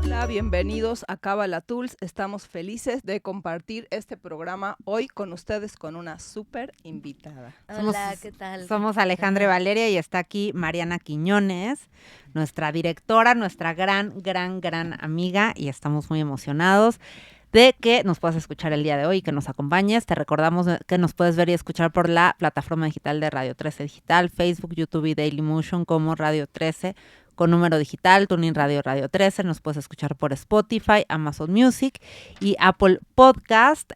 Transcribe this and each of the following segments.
Hola, bienvenidos a Cábala Tools. Estamos felices de compartir este programa hoy con ustedes con una súper invitada. Hola, ¿qué tal? Somos Alejandra y Valeria y está aquí Mariana Quiñones, nuestra directora, nuestra gran amiga, y estamos muy emocionados de que nos puedas escuchar el día de hoy y que nos acompañes. Te recordamos que nos puedes ver y escuchar por la plataforma digital de Radio 13 Digital, Facebook, YouTube y Dailymotion como Radio 13 con número digital, TuneIn Radio, Radio 13. Nos puedes escuchar por Spotify, Amazon Music y Apple Podcast.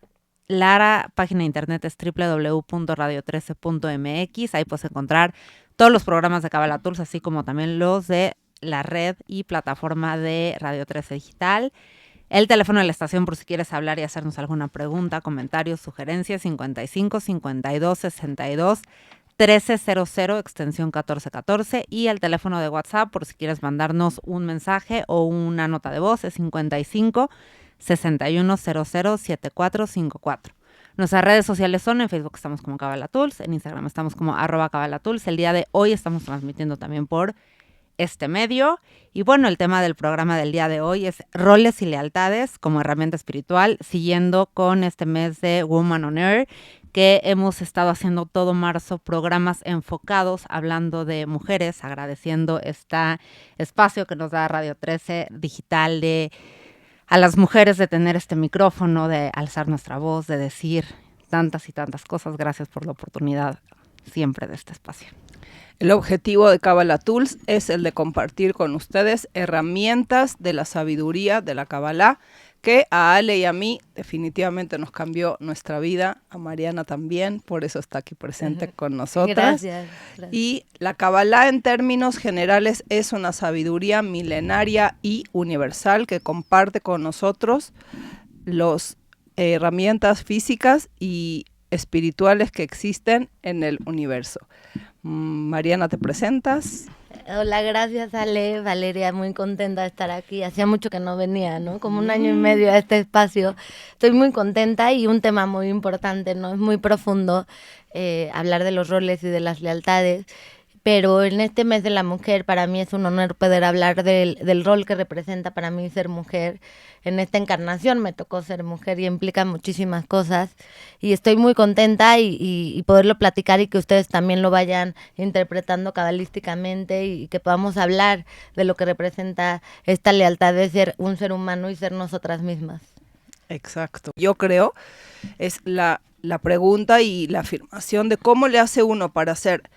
La página de internet es www.radio13.mx. Ahí puedes encontrar todos los programas de Cábala Tools, así como también los de la red y plataforma de Radio 13 Digital. El teléfono de la estación por si quieres hablar y hacernos alguna pregunta, comentarios, sugerencias, 55 52 62 1300, extensión 1414. Y el teléfono de WhatsApp por si quieres mandarnos un mensaje o una nota de voz es 55 61007454. Nuestras redes sociales son: en Facebook estamos como Cábala Tools, en Instagram estamos como @CábalaTools. El día de hoy estamos transmitiendo también por este medio. Y bueno, el tema del programa del día de hoy es roles y lealtades como herramienta espiritual, siguiendo con este mes de Woman on Air, que hemos estado haciendo todo marzo programas enfocados hablando de mujeres, agradeciendo este espacio que nos da Radio 13 Digital a las mujeres de tener este micrófono, de alzar nuestra voz, de decir tantas y tantas cosas. Gracias por la oportunidad siempre de este espacio. El objetivo de Cábala Tools es el de compartir con ustedes herramientas de la sabiduría de la Cábala, que a Ale y a mí definitivamente nos cambió nuestra vida, a Mariana también, por eso está aquí presente con nosotras. Gracias. Y la Cábala en términos generales es una sabiduría milenaria y universal que comparte con nosotros las herramientas físicas y espirituales que existen en el universo. Mariana, ¿te presentas? Hola, gracias Ale, Valeria, muy contenta de estar aquí. Hacía mucho que no venía, ¿no? Como un año y medio a este espacio. Estoy muy contenta y un tema muy importante, ¿no? Es muy profundo hablar de los roles y de las lealtades. Pero en este mes de la mujer, para mí es un honor poder hablar del rol que representa para mí ser mujer. En esta encarnación me tocó ser mujer y implica muchísimas cosas. Y estoy muy contenta y poderlo platicar y que ustedes también lo vayan interpretando cabalísticamente y que podamos hablar de lo que representa esta lealtad de ser un ser humano y ser nosotras mismas. Exacto. Yo creo es la pregunta y la afirmación de cómo le hace uno para ser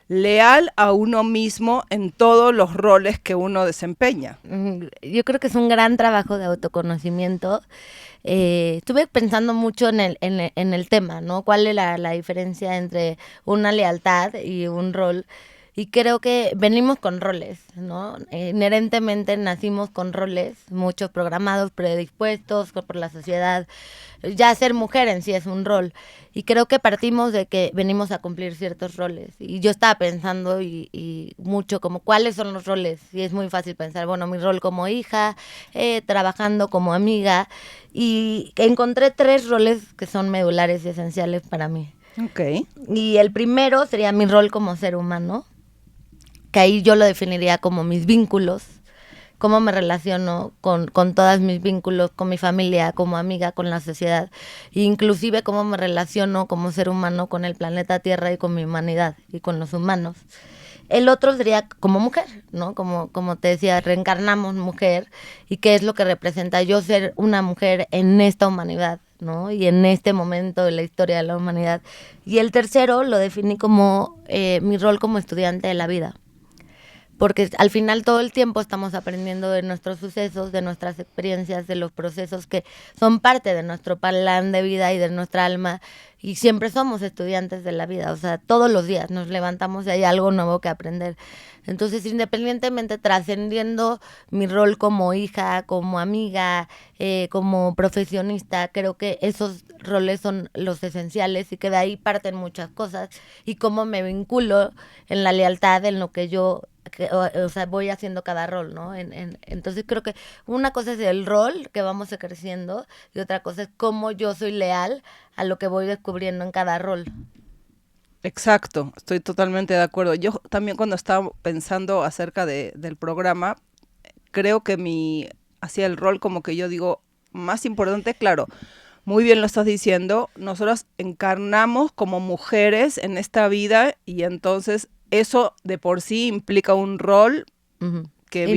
leal a uno mismo en todos los roles que uno desempeña. Yo creo que es un gran trabajo de autoconocimiento. Estuve pensando mucho en el tema, ¿no? ¿Cuál es la diferencia entre una lealtad y un rol? Y creo que venimos con roles, ¿no? Inherentemente nacimos con roles, muchos programados, predispuestos por la sociedad. Ya ser mujer en sí es un rol. Y creo que partimos de que venimos a cumplir ciertos roles. Y yo estaba pensando y mucho como cuáles son los roles. Y es muy fácil pensar, bueno, mi rol como hija, trabajando como amiga. Y encontré 3 roles que son medulares y esenciales para mí. Okay. Y el primero sería mi rol como ser humano, que ahí yo lo definiría como mis vínculos, cómo me relaciono con todos mis vínculos, con mi familia, como amiga, con la sociedad, e inclusive cómo me relaciono como ser humano con el planeta Tierra y con mi humanidad y con los humanos. El otro sería como mujer, ¿no? Como te decía, reencarnamos mujer y qué es lo que representa yo ser una mujer en esta humanidad, ¿no? Y en este momento de la historia de la humanidad. Y el tercero lo definí como mi rol como estudiante de la vida. Porque al final todo el tiempo estamos aprendiendo de nuestros sucesos, de nuestras experiencias, de los procesos que son parte de nuestro plan de vida y de nuestra alma, y siempre somos estudiantes de la vida, o sea, todos los días nos levantamos y hay algo nuevo que aprender. Entonces, independientemente, trascendiendo mi rol como hija, como amiga, como profesionista, creo que esos roles son los esenciales y que de ahí parten muchas cosas y cómo me vinculo en la lealtad, en lo que yo o sea, voy haciendo cada rol, ¿no? Entonces creo que una cosa es el rol que vamos ejerciendo y otra cosa es cómo yo soy leal a lo que voy descubriendo en cada rol. Exacto, estoy totalmente de acuerdo. Yo también cuando estaba pensando acerca del programa, creo que hacia el rol como que yo digo más importante, claro, muy bien lo estás diciendo, nosotras encarnamos como mujeres en esta vida y entonces eso de por sí implica un rol que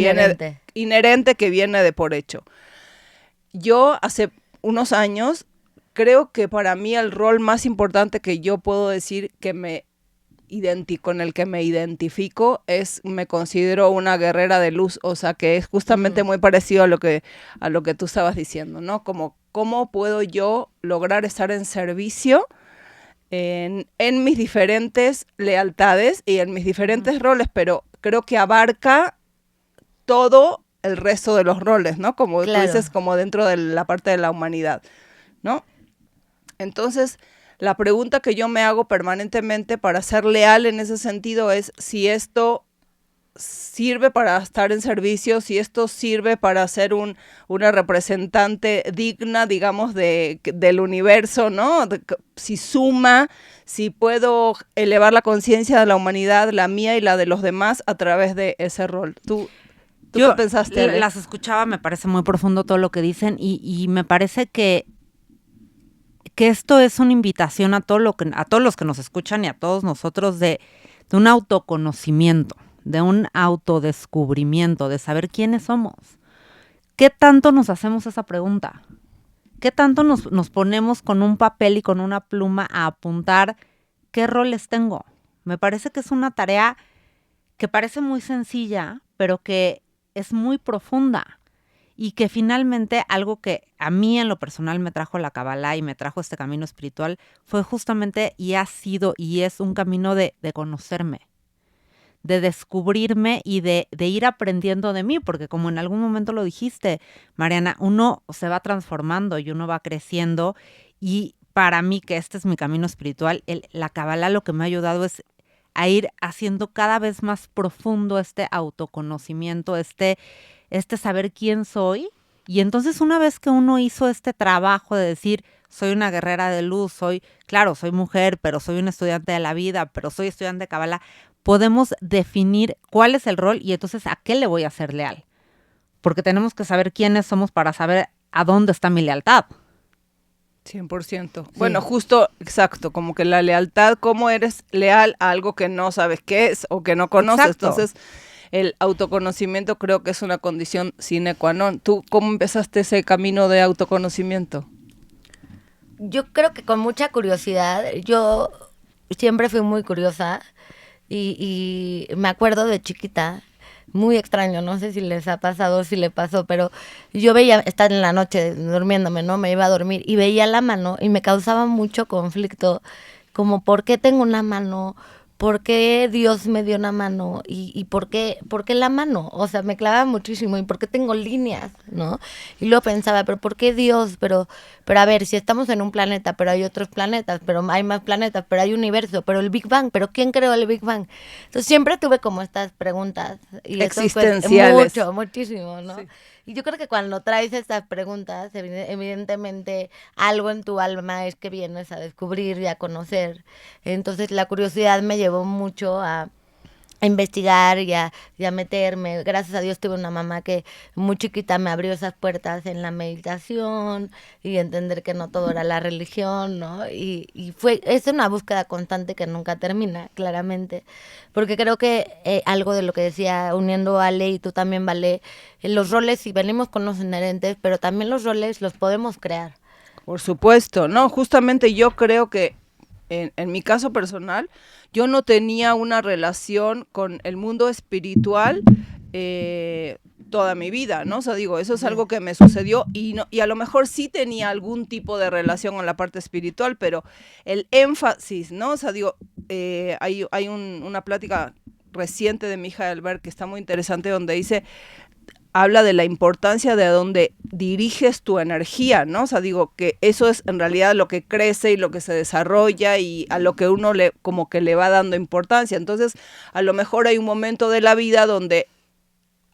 inherente que viene de por hecho. Yo hace unos años creo que para mí el rol más importante que yo puedo decir que con el que me identifico me considero una guerrera de luz, o sea que es justamente muy parecido a lo que tú estabas diciendo, ¿no? Como cómo puedo yo lograr estar en servicio en mis diferentes lealtades y en mis diferentes roles, pero creo que abarca todo el resto de los roles, ¿no? Como tú dices, como dentro de la parte de la humanidad, ¿no? Entonces, la pregunta que yo me hago permanentemente para ser leal en ese sentido es si esto sirve para estar en servicio, si esto sirve para ser una representante digna, digamos, del universo, ¿no? Si suma, si puedo elevar la conciencia de la humanidad, la mía y la de los demás a través de ese rol. ¿Tú qué pensaste, Ale? Las escuchaba, me parece muy profundo todo lo que dicen y me parece que esto es una invitación a todos los que nos escuchan y a todos nosotros de un autoconocimiento, de un autodescubrimiento, de saber quiénes somos. ¿Qué tanto nos hacemos esa pregunta? ¿Qué tanto nos ponemos con un papel y con una pluma a apuntar qué roles tengo? Me parece que es una tarea que parece muy sencilla, pero que es muy profunda. Y que finalmente algo que a mí en lo personal me trajo la Kabbalah y me trajo este camino espiritual fue justamente y ha sido y es un camino de conocerme, de descubrirme y de ir aprendiendo de mí, porque como en algún momento lo dijiste, Mariana, uno se va transformando y uno va creciendo y para mí, que este es mi camino espiritual, la Kabbalah lo que me ha ayudado es a ir haciendo cada vez más profundo este autoconocimiento, este saber quién soy. Y entonces una vez que uno hizo este trabajo de decir, soy una guerrera de luz, soy mujer, pero soy un estudiante de la vida, pero soy estudiante de Kabbalah, podemos definir cuál es el rol y entonces a qué le voy a ser leal. Porque tenemos que saber quiénes somos para saber a dónde está mi lealtad. 100%. Sí. Bueno, justo, exacto, como que la lealtad, cómo eres leal a algo que no sabes qué es o que no conoces. Exacto. Entonces, el autoconocimiento creo que es una condición sine qua non. ¿Tú cómo empezaste ese camino de autoconocimiento? Yo creo que con mucha curiosidad. Yo siempre fui muy curiosa y me acuerdo de chiquita, muy extraño, no sé si les ha pasado, si le pasó, pero yo veía, estar en la noche durmiéndome, ¿no? Me iba a dormir y veía la mano y me causaba mucho conflicto, como ¿por qué tengo una mano? ¿Por qué Dios me dio una mano? ¿Y por qué la mano? O sea, me clavaba muchísimo. ¿Y por qué tengo líneas? ¿No? Y luego pensaba, ¿pero por qué Dios? Pero a ver, si estamos en un planeta, pero hay otros planetas, pero hay más planetas, pero hay universo, pero el Big Bang, ¿pero quién creó el Big Bang? Entonces siempre tuve como estas preguntas. Y existenciales. Muchísimo, ¿no? Sí. Y yo creo que cuando traes estas preguntas, evidentemente algo en tu alma es que vienes a descubrir y a conocer. Entonces la curiosidad me llevó mucho a investigar y a meterme. Gracias a Dios tuve una mamá que muy chiquita me abrió esas puertas en la meditación y entender que no todo era la religión, ¿no? Y es una búsqueda constante que nunca termina, claramente, porque creo que algo de lo que decía, uniendo a Ale y tú también, Vale, los roles, si venimos con los inherentes, pero también los roles los podemos crear. Por supuesto, no, justamente yo creo que en mi caso personal, yo no tenía una relación con el mundo espiritual toda mi vida, ¿no? O sea, digo, eso es algo que me sucedió y a lo mejor sí tenía algún tipo de relación con la parte espiritual, pero el énfasis, ¿no? O sea, digo, hay una plática reciente de Mijael Alberg que está muy interesante donde habla de la importancia de dónde diriges tu energía, ¿no? O sea, digo que eso es en realidad lo que crece y lo que se desarrolla y a lo que uno como que le va dando importancia. Entonces, a lo mejor hay un momento de la vida donde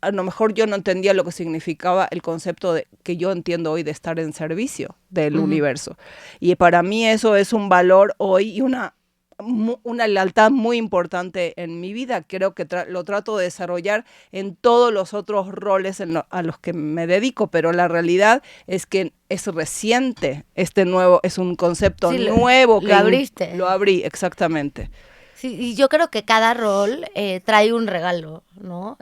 a lo mejor yo no entendía lo que significaba el concepto que yo entiendo hoy de estar en servicio del universo. Y para mí eso es un valor hoy y una una lealtad muy importante en mi vida. Creo que lo trato de desarrollar en todos los otros roles a los que me dedico, pero la realidad es que es reciente, nuevo, es un concepto nuevo. Lo abriste. Lo abrí, exactamente. Sí, y yo creo que cada rol trae un regalo, ¿no?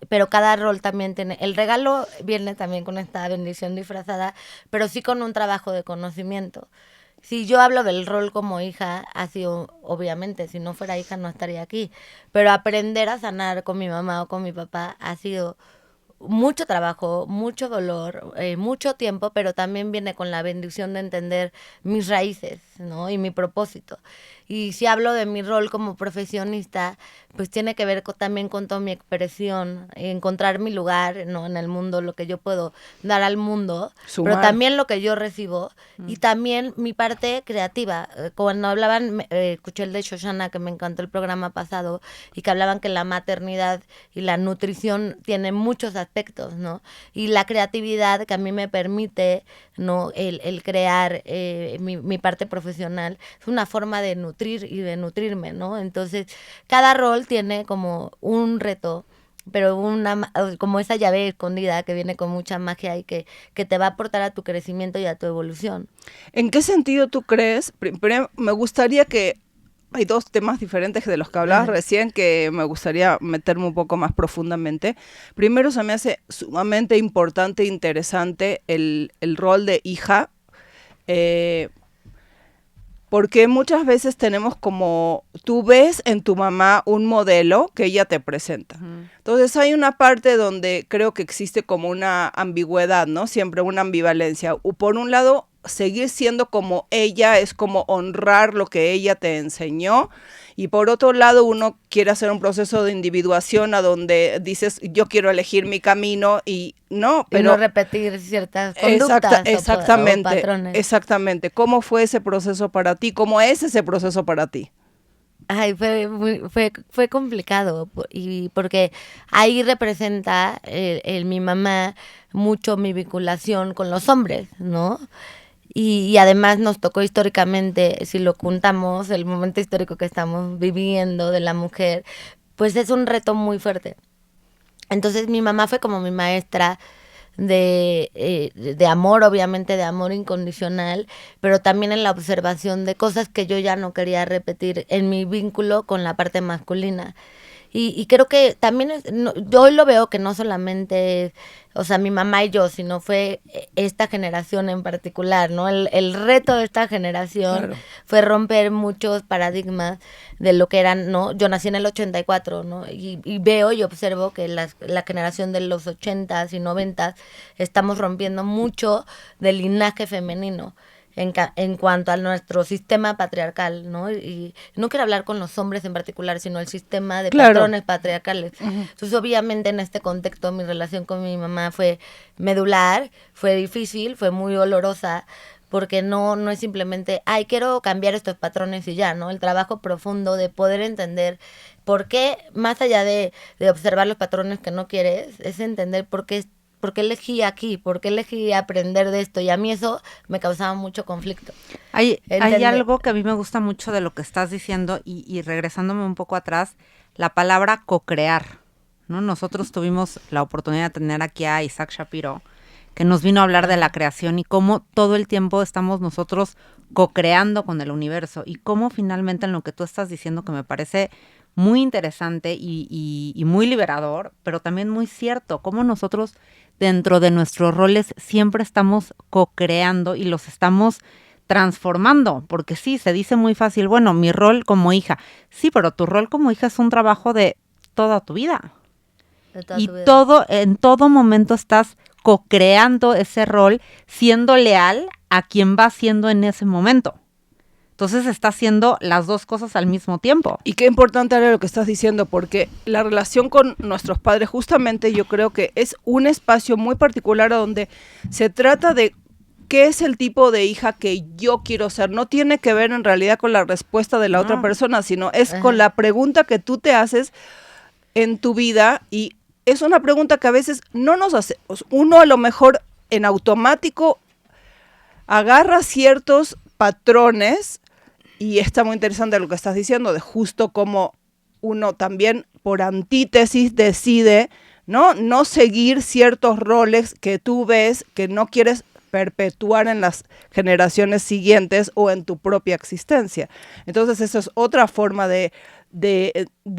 Pero cada rol también tiene, el regalo viene también con esta bendición disfrazada, pero sí con un trabajo de conocimiento. Si yo hablo del rol como hija, ha sido, obviamente, si no fuera hija no estaría aquí, pero aprender a sanar con mi mamá o con mi papá ha sido mucho trabajo, mucho dolor, mucho tiempo, pero también viene con la bendición de entender mis raíces, ¿no? Y mi propósito. Y si hablo de mi rol como profesionista, pues tiene que ver también con toda mi expresión, encontrar mi lugar, ¿no? En el mundo, lo que yo puedo dar al mundo, Sumar. pero también lo que yo recibo y también mi parte creativa. Cuando hablaban, escuché el de Shoshana, que me encantó el programa pasado, y que hablaban que la maternidad y la nutrición tienen muchos aspectos, ¿no? Y la creatividad que a mí me permite, ¿no? El crear mi parte profesional es una forma de nutrir y de nutrirme, ¿no? Entonces, cada rol tiene como un reto, pero como esa llave escondida que viene con mucha magia y que te va a aportar a tu crecimiento y a tu evolución. ¿En qué sentido tú crees? Primero, me gustaría que hay dos temas diferentes de los que hablabas recién que me gustaría meterme un poco más profundamente. Primero, se me hace sumamente importante e interesante el rol de hija, porque muchas veces tenemos como, tú ves en tu mamá un modelo que ella te presenta. Entonces hay una parte donde creo que existe como una ambigüedad, ¿no? Siempre una ambivalencia. Por un lado, seguir siendo como ella es como honrar lo que ella te enseñó, y por otro lado uno quiere hacer un proceso de individuación a donde dices yo quiero elegir mi camino y no, pero y no repetir ciertas conductas exactamente, o patrones. Exactamente. ¿Cómo fue ese proceso para ti? ¿Cómo es ese proceso para ti? Ay, fue complicado y porque ahí representa mi mamá mucho mi vinculación con los hombres, ¿no? Y además nos tocó históricamente, si lo contamos, el momento histórico que estamos viviendo de la mujer, pues es un reto muy fuerte. Entonces mi mamá fue como mi maestra de amor, obviamente de amor incondicional, pero también en la observación de cosas que yo ya no quería repetir en mi vínculo con la parte masculina. Y creo que también, yo hoy lo veo que no solamente, o sea, mi mamá y yo, sino fue esta generación en particular, ¿no? El reto de esta generación Claro. fue romper muchos paradigmas de lo que eran, ¿no? Yo nací en el 84, ¿no? Y veo y observo que la generación de los 80s y 90s estamos rompiendo mucho del linaje femenino. En cuanto a nuestro sistema patriarcal, ¿no? Y no quiero hablar con los hombres en particular, sino el sistema de patrones patriarcales. Entonces, obviamente, en este contexto, mi relación con mi mamá fue medular, fue difícil, fue muy dolorosa, porque no es simplemente, ay, quiero cambiar estos patrones y ya, ¿no? El trabajo profundo de poder entender por qué, más allá de observar los patrones que no quieres, es entender por qué elegí aquí, por qué elegí aprender de esto, y a mí eso me causaba mucho conflicto. Hay algo que a mí me gusta mucho de lo que estás diciendo y regresándome un poco atrás, la palabra co-crear, ¿no? Nosotros tuvimos la oportunidad de tener aquí a Isaac Shapiro, que nos vino a hablar de la creación y cómo todo el tiempo estamos nosotros co-creando con el universo, y cómo finalmente en lo que tú estás diciendo, que me parece muy interesante y muy liberador, pero también muy cierto, cómo nosotros dentro de nuestros roles siempre estamos co-creando y los estamos transformando, porque sí, se dice muy fácil, bueno, mi rol como hija, sí, pero tu rol como hija es un trabajo de toda tu vida. Y en todo momento estás co-creando ese rol, siendo leal a quien va siendo en ese momento. Entonces está haciendo las dos cosas al mismo tiempo. Y qué importante era lo que estás diciendo, porque la relación con nuestros padres justamente yo creo que es un espacio muy particular donde se trata de qué es el tipo de hija que yo quiero ser. No tiene que ver en realidad con la respuesta de la otra persona, sino es con la pregunta que tú te haces en tu vida, y es una pregunta que a veces no nos hacemos. Uno a lo mejor en automático agarra ciertos patrones y está muy interesante lo que estás diciendo, de justo cómo uno también por antítesis decide no seguir ciertos roles que tú ves que no quieres perpetuar en las generaciones siguientes o en tu propia existencia. Entonces eso es otra forma de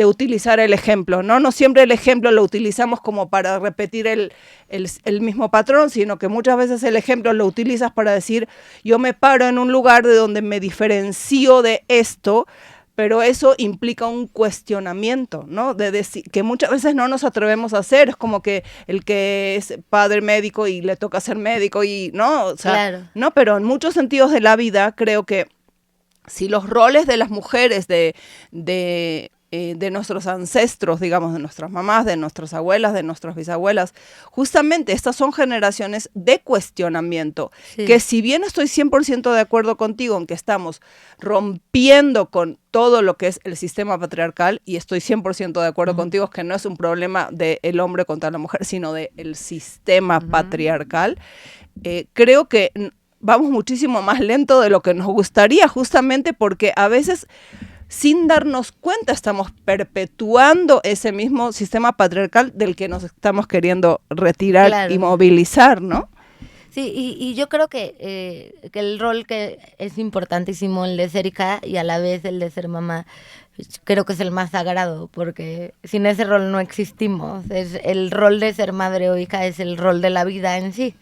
utilizar el ejemplo, ¿no? No siempre el ejemplo lo utilizamos como para repetir el mismo patrón, sino que muchas veces el ejemplo lo utilizas para decir, yo me paro en un lugar de donde me diferencio de esto, pero eso implica un cuestionamiento, ¿no? De decir, que muchas veces no nos atrevemos a hacer, es como que el que es padre médico y le toca ser médico y, ¿no? O sea, Claro. no, pero en muchos sentidos de la vida creo que si los roles de las mujeres, de nuestros ancestros, digamos, de nuestras mamás, de nuestras abuelas, de nuestras bisabuelas, justamente estas son generaciones de cuestionamiento, Sí. que si bien estoy 100% de acuerdo contigo en que estamos rompiendo con todo lo que es el sistema patriarcal, y estoy 100% de acuerdo contigo que no es un problema del hombre contra la mujer, sino del sistema patriarcal, creo que vamos muchísimo más lento de lo que nos gustaría, justamente porque a veces sin darnos cuenta estamos perpetuando ese mismo sistema patriarcal del que nos estamos queriendo retirar Claro. y movilizar, ¿no? Sí, y yo creo que el rol que es importantísimo, el de ser hija y a la vez el de ser mamá, creo que es el más sagrado, porque sin ese rol no existimos. El rol de ser madre o hija es el rol de la vida en sí.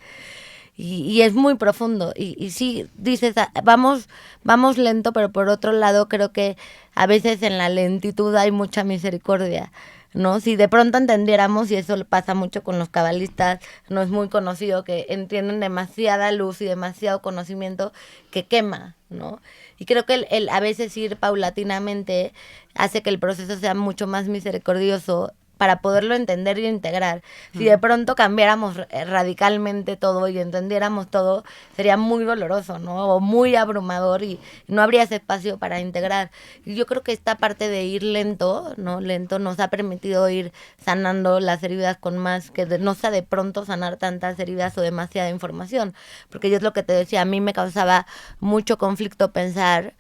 Y es muy profundo. Y sí, dices, vamos lento, pero por otro lado creo que a veces en la lentitud hay mucha misericordia, ¿no? Si de pronto entendiéramos, y eso pasa mucho con los cabalistas, no es muy conocido, que entienden demasiada luz y demasiado conocimiento que quema, ¿no? Y creo que el a veces ir paulatinamente hace que el proceso sea mucho más misericordioso para poderlo entender y integrar. Si de pronto cambiáramos radicalmente todo y entendiéramos todo, sería muy doloroso, ¿no? O muy abrumador y no habría ese espacio para integrar. Y yo creo que esta parte de ir lento, ¿no? Lento nos ha permitido ir sanando las heridas con más, que no sea de pronto sanar tantas heridas o demasiada información. Porque yo es lo que te decía, a mí me causaba mucho conflicto pensar,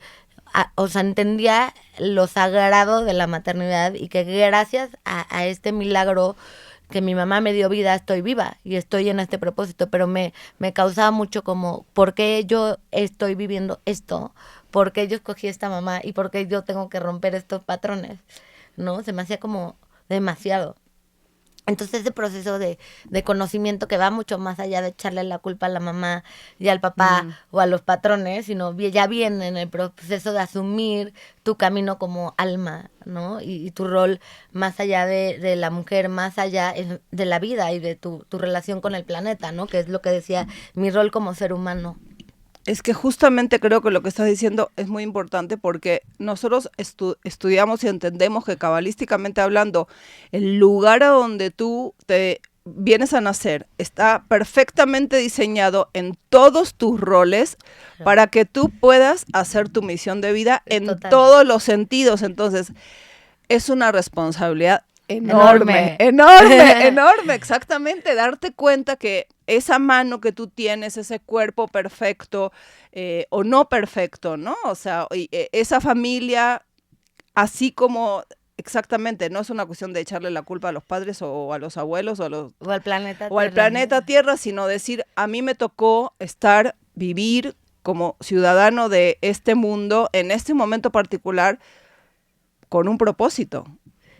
o sea, entendía lo sagrado de la maternidad y que gracias a este milagro que mi mamá me dio vida, estoy viva y estoy en este propósito, pero me causaba mucho como, ¿por qué yo estoy viviendo esto? ¿Por qué yo escogí esta mamá? ¿Y por qué yo tengo que romper estos patrones? ¿No? Se me hacía como demasiado. Entonces ese proceso de conocimiento que va mucho más allá de echarle la culpa a la mamá y al papá o a los patrones, sino ya viene en el proceso de asumir tu camino como alma, ¿no? Y tu rol más allá de la mujer, más allá de la vida y de tu relación con el planeta, ¿no? Que es lo que decía, mi rol como ser humano. Es que justamente creo que lo que estás diciendo es muy importante porque nosotros estudiamos y entendemos que cabalísticamente hablando, el lugar a donde tú te vienes a nacer está perfectamente diseñado en todos tus roles para que tú puedas hacer tu misión de vida en Total. todos los sentidos. Entonces, es una responsabilidad Enorme. enorme, exactamente, darte cuenta que esa mano que tú tienes, ese cuerpo perfecto o no perfecto, ¿no? O sea, esa familia, así como, exactamente, no es una cuestión de echarle la culpa a los padres o a los abuelos o al planeta o al Tierra, planeta ¿no? Tierra, sino decir, a mí me tocó vivir como ciudadano de este mundo en este momento particular con un propósito,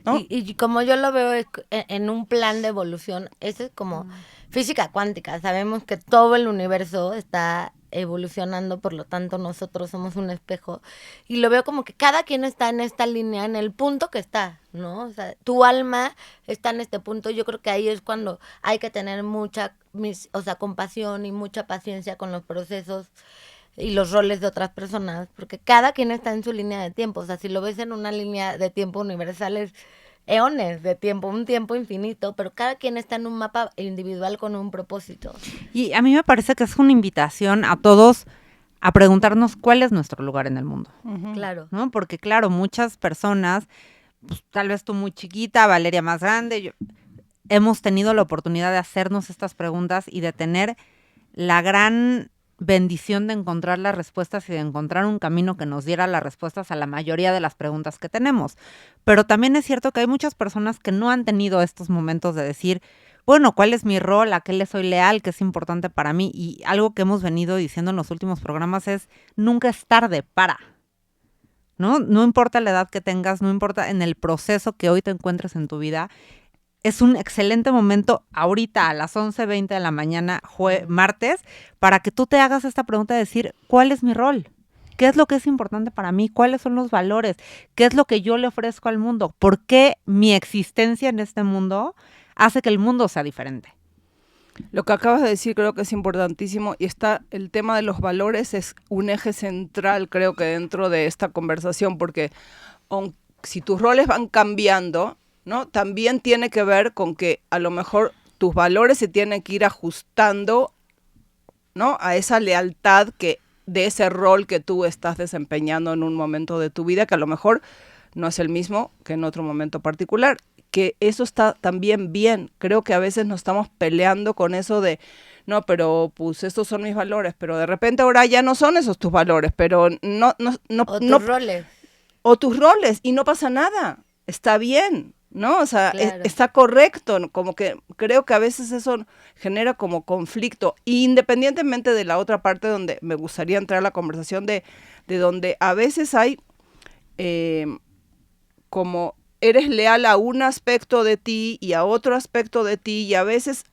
¿no? Y como yo lo veo en un plan de evolución, eso es como física cuántica. Sabemos que todo el universo está evolucionando, por lo tanto nosotros somos un espejo. Y lo veo como que cada quien está en esta línea, en el punto que está, ¿no? O sea, tu alma está en este punto. Yo creo que ahí es cuando hay que tener mucha, compasión y mucha paciencia con los procesos y los roles de otras personas, porque cada quien está en su línea de tiempo. O sea, si lo ves en una línea de tiempo universal es eones de tiempo, un tiempo infinito, pero cada quien está en un mapa individual con un propósito. Y a mí me parece que es una invitación a todos a preguntarnos cuál es nuestro lugar en el mundo, Claro. ¿no? Porque claro, muchas personas, pues, tal vez tú muy chiquita, Valeria más grande, hemos tenido la oportunidad de hacernos estas preguntas y de tener la gran bendición de encontrar las respuestas y de encontrar un camino que nos diera las respuestas a la mayoría de las preguntas que tenemos. Pero también es cierto que hay muchas personas que no han tenido estos momentos de decir, bueno, ¿cuál es mi rol? ¿A qué le soy leal? ¿Qué es importante para mí? Y algo que hemos venido diciendo en los últimos programas es, nunca es tarde para, ¿no? No importa la edad que tengas, no importa en el proceso que hoy te encuentres en tu vida, es un excelente momento ahorita a las 11:20 de la mañana, martes, para que tú te hagas esta pregunta de decir, ¿cuál es mi rol? ¿Qué es lo que es importante para mí? ¿Cuáles son los valores? ¿Qué es lo que yo le ofrezco al mundo? ¿Por qué mi existencia en este mundo hace que el mundo sea diferente? Lo que acabas de decir creo que es importantísimo y está el tema de los valores es un eje central creo que dentro de esta conversación porque si tus roles van cambiando, ¿no? También tiene que ver con que a lo mejor tus valores se tienen que ir ajustando, ¿no? A esa lealtad de ese rol que tú estás desempeñando en un momento de tu vida que a lo mejor no es el mismo que en otro momento particular. Que eso está también bien. Creo que a veces nos estamos peleando con eso de, no, pero pues estos son mis valores, pero de repente ahora ya no son esos tus valores, pero no. O tus roles. O tus roles, y no pasa nada. Está bien, ¿no? O sea, Claro. está correcto. Como que creo que a veces eso genera como conflicto. Independientemente de la otra parte donde me gustaría entrar a la conversación de donde a veces hay como eres leal a un aspecto de ti y a otro aspecto de ti y a veces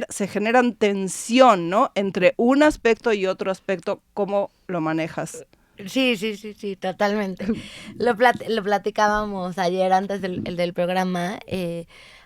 se generan tensión, ¿no? Entre un aspecto y otro aspecto, ¿cómo lo manejas? Sí, totalmente. Lo platicábamos ayer antes del programa.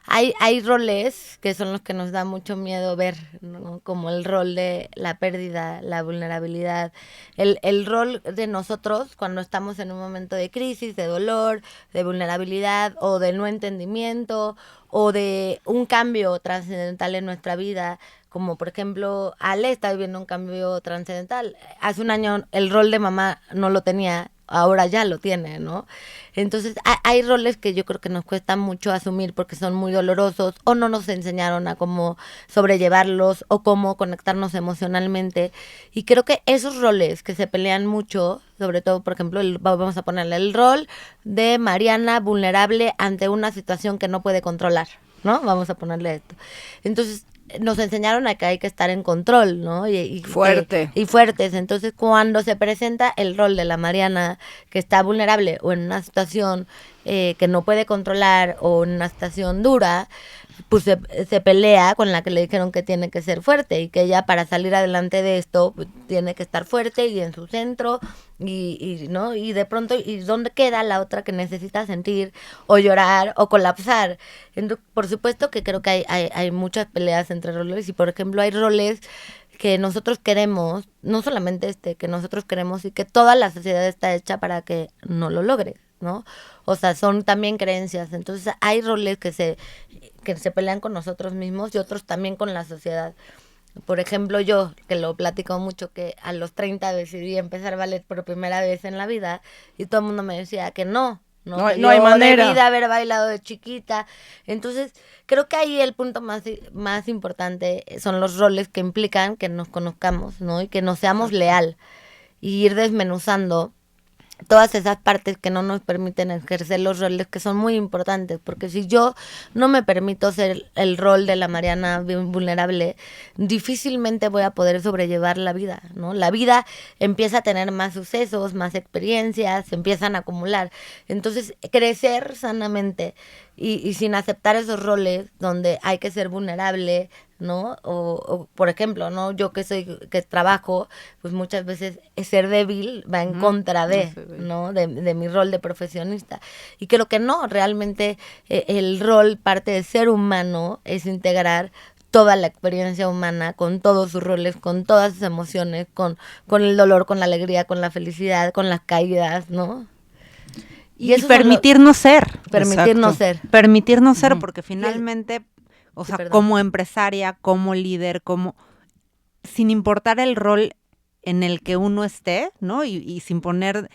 Hay roles que son los que nos da mucho miedo ver, ¿no? Como el rol de la pérdida, la vulnerabilidad, el rol de nosotros cuando estamos en un momento de crisis, de dolor, de vulnerabilidad o de no entendimiento o de un cambio trascendental en nuestra vida. Como por ejemplo, Ale está viviendo un cambio trascendental. Hace un año el rol de mamá no lo tenía, ahora ya lo tiene, ¿no? Entonces hay roles que yo creo que nos cuesta mucho asumir porque son muy dolorosos o no nos enseñaron a cómo sobrellevarlos o cómo conectarnos emocionalmente. Y creo que esos roles que se pelean mucho, sobre todo, por ejemplo, vamos a ponerle el rol de Mariana vulnerable ante una situación que no puede controlar, ¿no? Vamos a ponerle esto. Entonces, nos enseñaron a que hay que estar en control, ¿no? Fuerte. Y fuertes. Entonces, cuando se presenta el rol de la Mariana que está vulnerable o en una situación que no puede controlar o en una situación dura, pues se pelea con la que le dijeron que tiene que ser fuerte y que ella para salir adelante de esto pues, tiene que estar fuerte y en su centro ¿no? Y de pronto, ¿y dónde queda la otra que necesita sentir o llorar o colapsar? Entonces, por supuesto que creo que hay muchas peleas entre roles y por ejemplo hay roles que nosotros queremos, no solamente que nosotros queremos y que toda la sociedad está hecha para que no lo logres, ¿no? O sea, son también creencias. Entonces hay roles que se pelean con nosotros mismos y otros también con la sociedad. Por ejemplo, yo, que lo platico mucho, que a los 30 decidí empezar ballet por primera vez en la vida y todo el mundo me decía que no No que hay manera. debí de haber bailado de chiquita. Entonces, creo que ahí el punto más importante son los roles que implican que nos conozcamos, ¿no? Y que nos seamos leal y ir desmenuzando todas esas partes que no nos permiten ejercer los roles que son muy importantes, porque si yo no me permito ser el rol de la Mariana vulnerable, difícilmente voy a poder sobrellevar la vida, ¿no? La vida empieza a tener más sucesos, más experiencias, se empiezan a acumular. Entonces, crecer sanamente y sin aceptar esos roles donde hay que ser vulnerable, ¿no? O por ejemplo, ¿no? Yo que trabajo, pues muchas veces ser débil va en contra de, ¿no? De mi rol de profesionista. Y creo que no, realmente el rol, parte de ser humano, es integrar toda la experiencia humana, con todos sus roles, con todas sus emociones, con el dolor, con la alegría, con la felicidad, con las caídas, ¿no? Y permitirnos ser. Permitirnos ser. Permitirnos ser, porque finalmente, o sea, perdón. como empresaria, como líder, sin importar el rol en el que uno esté, ¿no? Y sin poner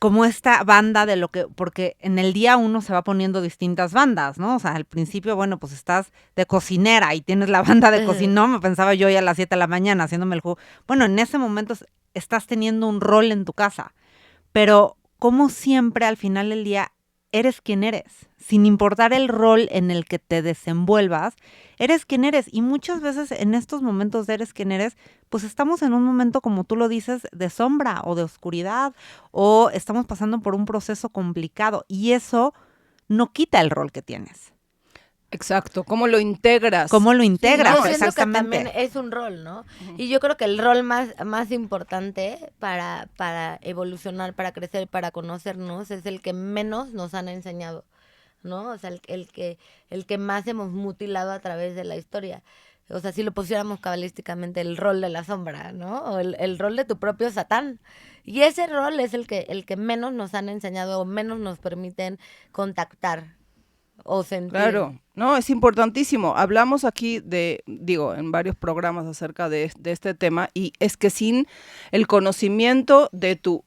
como esta banda de lo que, porque en el día uno se va poniendo distintas bandas, ¿no? O sea, al principio, bueno, pues estás de cocinera y tienes la banda de cocina, no, me pensaba yo ya a las 7 de la mañana haciéndome el jugo. Bueno, en ese momento estás teniendo un rol en tu casa, pero como siempre al final del día eres quien eres, sin importar el rol en el que te desenvuelvas, eres quien eres. Y muchas veces en estos momentos de eres quien eres, pues estamos en un momento, como tú lo dices, de sombra o de oscuridad, o estamos pasando por un proceso complicado y eso no quita el rol que tienes. Exacto, ¿cómo lo integras? ¿Cómo lo integras? Yo siento Exactamente. que también es un rol, ¿no? Y yo creo que el rol más importante para evolucionar, para crecer, para conocernos, es el que menos nos han enseñado, ¿no? O sea, el que más hemos mutilado a través de la historia. O sea, si lo pusiéramos cabalísticamente, el rol de la sombra, ¿no? O el rol de tu propio Satán. Y ese rol es el que menos nos han enseñado o menos nos permiten contactar o sentir. Claro, no, es importantísimo. Hablamos aquí en varios programas acerca de este tema, y es que sin el conocimiento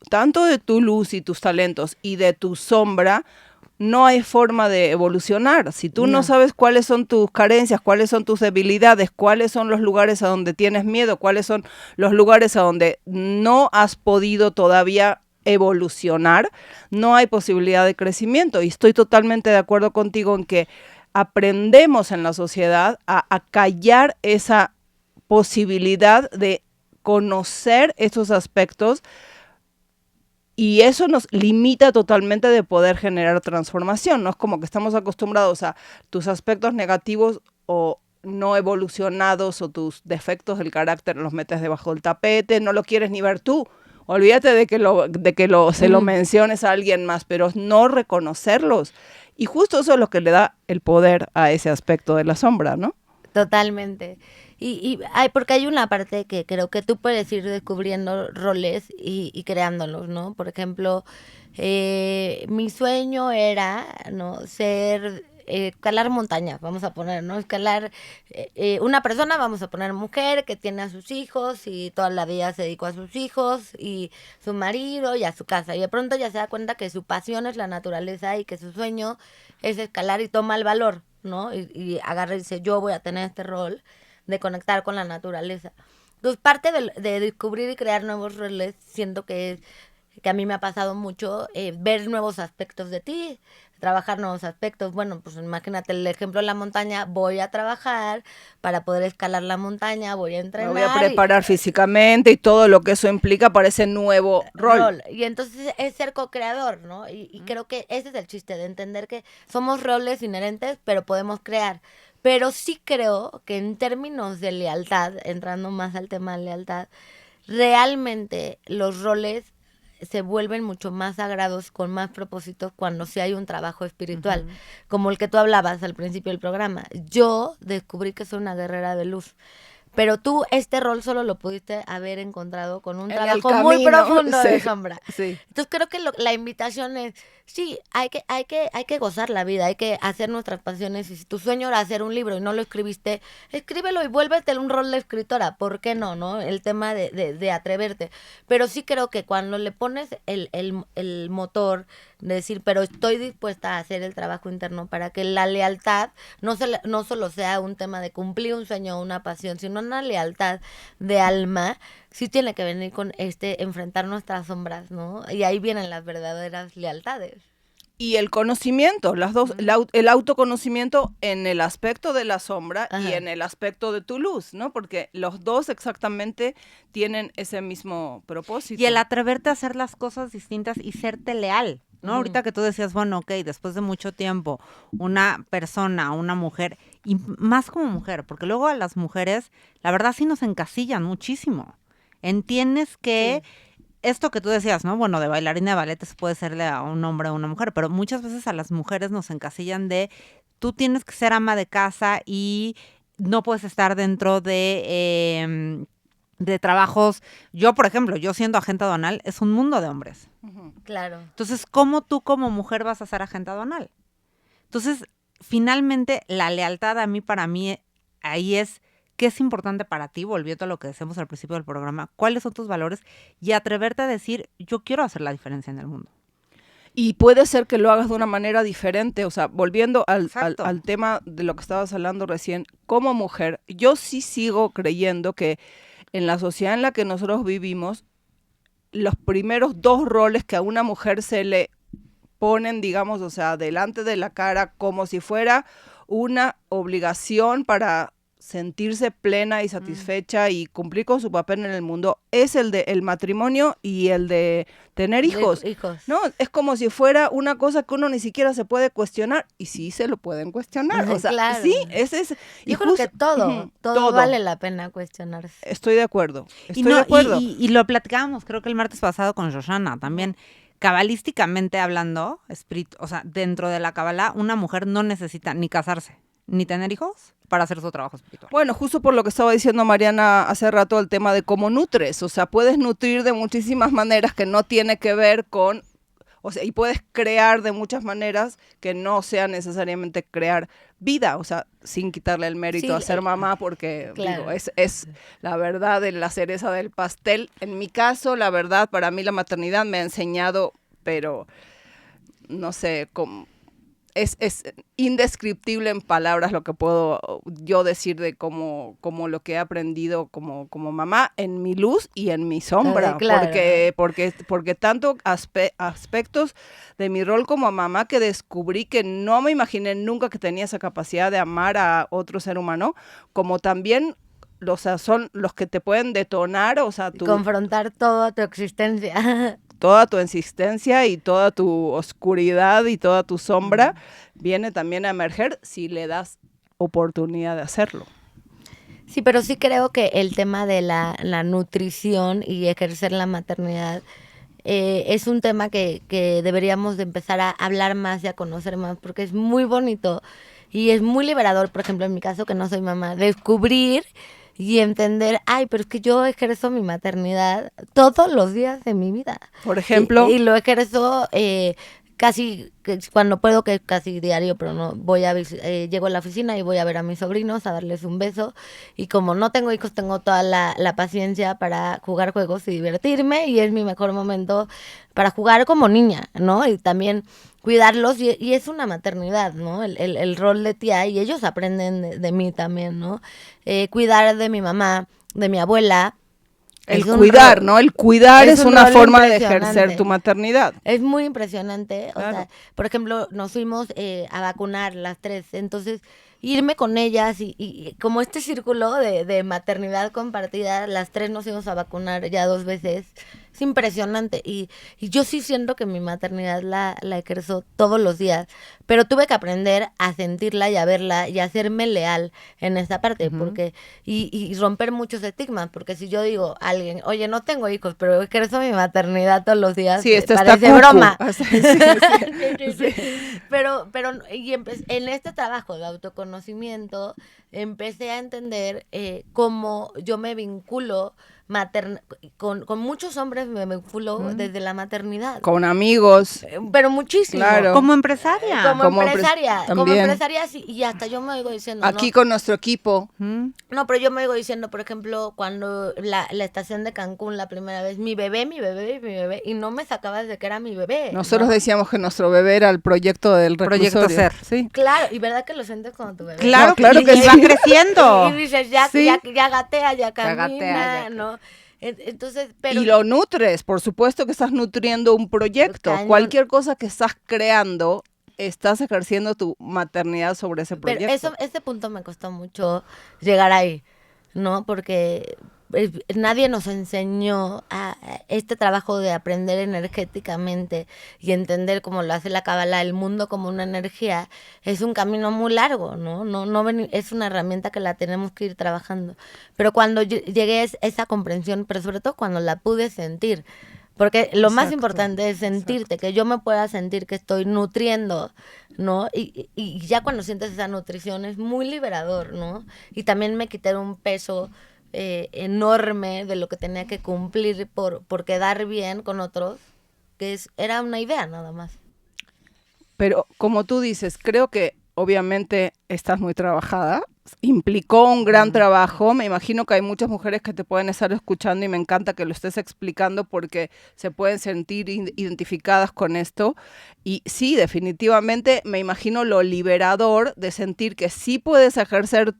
tanto de tu luz y tus talentos y de tu sombra, no hay forma de evolucionar. Si tú no sabes cuáles son tus carencias, cuáles son tus debilidades, cuáles son los lugares a donde tienes miedo, cuáles son los lugares a donde no has podido todavía evolucionar, no hay posibilidad de crecimiento. Y estoy totalmente de acuerdo contigo en que aprendemos en la sociedad a callar esa posibilidad de conocer estos aspectos, y eso nos limita totalmente de poder generar transformación, ¿no? Es como que estamos acostumbrados a tus aspectos negativos o no evolucionados, o tus defectos del carácter los metes debajo del tapete, no lo quieres ni ver tú. Olvídate de que se lo menciones a alguien más, pero no reconocerlos. Y justo eso es lo que le da el poder a ese aspecto de la sombra, ¿no? Totalmente. Porque hay una parte que creo que tú puedes ir descubriendo roles y creándolos, ¿no? Por ejemplo, mi sueño era, ¿no? Escalar montañas, vamos a poner, ¿no? Escalar una persona, vamos a poner mujer, que tiene a sus hijos y toda la vida se dedicó a sus hijos y su marido y a su casa. Y de pronto ya se da cuenta que su pasión es la naturaleza y que su sueño es escalar, y toma el valor, ¿no? Y agarra y dice, yo voy a tener este rol de conectar con la naturaleza. Entonces, parte de descubrir y crear nuevos roles, siento que a mí me ha pasado mucho, ver nuevos aspectos de ti, trabajar nuevos aspectos. Bueno, pues imagínate el ejemplo de la montaña, voy a trabajar para poder escalar la montaña, voy a entrenar. Me voy a preparar físicamente y todo lo que eso implica para ese nuevo rol. Y entonces es ser co-creador, ¿no? Y creo que ese es el chiste, de entender que somos roles inherentes, pero podemos crear. Pero sí creo que en términos de lealtad, entrando más al tema de lealtad, realmente los roles se vuelven mucho más sagrados, con más propósitos, cuando sí hay un trabajo espiritual, como el que tú hablabas al principio del programa. Yo descubrí que soy una guerrera de luz, pero tú este rol solo lo pudiste haber encontrado con un trabajo muy profundo de sombra. Sí. Entonces creo que la invitación es, sí, hay que gozar la vida, hay que hacer nuestras pasiones, y si tu sueño era hacer un libro y no lo escribiste, escríbelo y vuélvete un rol de escritora. ¿Por qué no? El tema de atreverte. Pero sí creo que cuando le pones el motor de decir, pero estoy dispuesta a hacer el trabajo interno para que la lealtad no solo sea un tema de cumplir un sueño o una pasión, sino una lealtad de alma, sí tiene que venir con enfrentar nuestras sombras, ¿no? Y ahí vienen las verdaderas lealtades. Y el conocimiento, las dos, el autoconocimiento en el aspecto de la sombra y en el aspecto de tu luz, ¿no? Porque los dos exactamente tienen ese mismo propósito. Y el atreverte a hacer las cosas distintas y serte leal, ¿no? Ahorita que tú decías, bueno, ok, después de mucho tiempo, una persona, una mujer, y más como mujer, porque luego a las mujeres, la verdad sí nos encasillan muchísimo. Entiendes que esto que tú decías, ¿no? Bueno, de bailarina de ballet puede serle a un hombre o a una mujer, pero muchas veces a las mujeres nos encasillan de, tú tienes que ser ama de casa y no puedes estar dentro de trabajos. Yo, por ejemplo, yo siendo agente aduanal, es un mundo de hombres. Claro. Entonces, ¿cómo tú como mujer vas a ser agente aduanal? Entonces, finalmente, la lealtad para mí, ahí es qué es importante para ti, volviendo a lo que decíamos al principio del programa, cuáles son tus valores y atreverte a decir, yo quiero hacer la diferencia en el mundo. Y puede ser que lo hagas de una manera diferente, o sea, volviendo Exacto. al tema de lo que estabas hablando recién, como mujer, yo sí sigo creyendo que en la sociedad en la que nosotros vivimos, los primeros 2 roles que a una mujer se le ponen, digamos, o sea, delante de la cara como si fuera una obligación para sentirse plena y satisfecha y cumplir con su papel en el mundo, es el de el matrimonio y el de tener hijos. No, es como si fuera una cosa que uno ni siquiera se puede cuestionar, y sí se lo pueden cuestionar, o sea, Claro. sí, ese es... Yo creo que todo vale la pena cuestionarse. Estoy de acuerdo, Y lo platicábamos, creo que el martes pasado con Shoshana también. Cabalísticamente hablando, o sea, dentro de la Kabbalah, una mujer no necesita ni casarse, ni tener hijos para hacer su trabajo espiritual. Bueno, justo por lo que estaba diciendo Mariana hace rato, el tema de cómo nutres, o sea, puedes nutrir de muchísimas maneras que no tiene que ver con, o sea, y puedes crear de muchas maneras que no sea necesariamente crear vida, o sea, sin quitarle el mérito a ser mamá, porque claro. digo, es la verdad de la cereza del pastel. En mi caso, la verdad, para mí la maternidad me ha enseñado, pero no sé, es indescriptible en palabras lo que puedo yo decir de como lo que he aprendido como mamá en mi luz y en mi sombra, claro. porque tanto aspectos de mi rol como mamá que descubrí que no me imaginé nunca que tenía esa capacidad de amar a otro ser humano, como también, o sea, son los que te pueden detonar, o sea, confrontar toda tu existencia. Toda tu existencia y toda tu oscuridad y toda tu sombra viene también a emerger si le das oportunidad de hacerlo. Sí, pero sí creo que el tema de la nutrición y ejercer la maternidad es un tema que deberíamos de empezar a hablar más y a conocer más, porque es muy bonito y es muy liberador, por ejemplo, en mi caso, que no soy mamá, descubrir y entender, ay, pero es que yo ejerzo mi maternidad todos los días de mi vida. Por ejemplo. Y lo ejerzo casi, cuando puedo, que casi diario, pero no, llego a la oficina y voy a ver a mis sobrinos, a darles un beso. Y como no tengo hijos, tengo toda la paciencia para jugar juegos y divertirme. Y es mi mejor momento para jugar como niña, ¿no? Y también cuidarlos, y es una maternidad, ¿no? El rol de tía, y ellos aprenden de mí también, ¿no? Cuidar de mi mamá, de mi abuela. El cuidar, ¿no? El cuidar es una forma de ejercer tu maternidad. Es muy impresionante. Claro. O sea, por ejemplo, nos fuimos a vacunar las 3, entonces irme con ellas y como este círculo de maternidad compartida, las 3 nos íbamos a vacunar ya 2 veces. Es impresionante y yo sí siento que mi maternidad la ejerzo todos los días, pero tuve que aprender a sentirla y a verla y a hacerme leal en esta parte, porque y romper muchos estigmas, porque si yo digo a alguien, oye, no tengo hijos, pero ejerzo mi maternidad todos los días, sí, esto parece está broma. Sí. Pero en este trabajo de autoconocimiento empecé a entender cómo yo me vinculo con muchos hombres, me vinculo desde la maternidad. Con amigos. Pero muchísimo. Claro. Como empresaria. Como empresaria, sí, y hasta yo me oigo diciendo, aquí con nuestro equipo. No, pero yo me oigo diciendo, por ejemplo, cuando la estación de Cancún la primera vez, mi bebé, y no me sacaba desde que era mi bebé. Nosotros ¿no? decíamos que nuestro bebé era el proyecto del reclusorio. Proyecto Ser. Sí. Claro, y verdad que lo sientes como tu bebé. Claro, no, claro y que sí. va creciendo. Y dices, ya gatea, ya camina, ¿no? Entonces, pero... Y lo nutres, por supuesto que estás nutriendo un proyecto. Cañón. Cualquier cosa que estás creando, estás ejerciendo tu maternidad sobre ese proyecto. Pero ese punto me costó mucho llegar ahí, ¿no? Porque nadie nos enseñó a este trabajo de aprender energéticamente y entender cómo lo hace la Kabbalah, el mundo como una energía. Es un camino muy largo, ¿no? Es una herramienta que la tenemos que ir trabajando. Pero cuando llegué a esa comprensión, pero sobre todo cuando la pude sentir, porque lo más importante es sentirte, que yo me pueda sentir que estoy nutriendo, ¿no? Y ya cuando sientes esa nutrición es muy liberador, ¿no? Y también me quité un peso enorme de lo que tenía que cumplir por quedar bien con otros, que era una idea nada más. Pero como tú dices, creo que obviamente estás muy trabajada, implicó un gran trabajo. Me imagino que hay muchas mujeres que te pueden estar escuchando y me encanta que lo estés explicando porque se pueden sentir identificadas con esto. Y sí, definitivamente me imagino lo liberador de sentir que sí puedes ejercer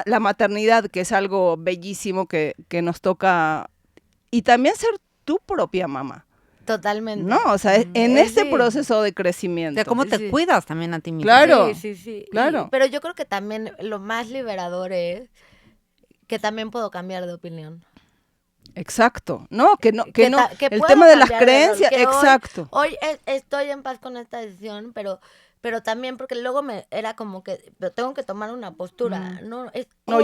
la maternidad, que es algo bellísimo que nos toca, y también ser tu propia mamá. Totalmente. No, o sea, en este proceso de crecimiento. De cómo te cuidas también a ti mismo. Claro. Sí. Claro. Pero yo creo que también lo más liberador es que también puedo cambiar de opinión. Exacto. No, que el puedo tema de las cambiar de rol, creencias, que exacto. Hoy estoy en paz con esta decisión, pero también porque luego era como que pero tengo que tomar una postura. No,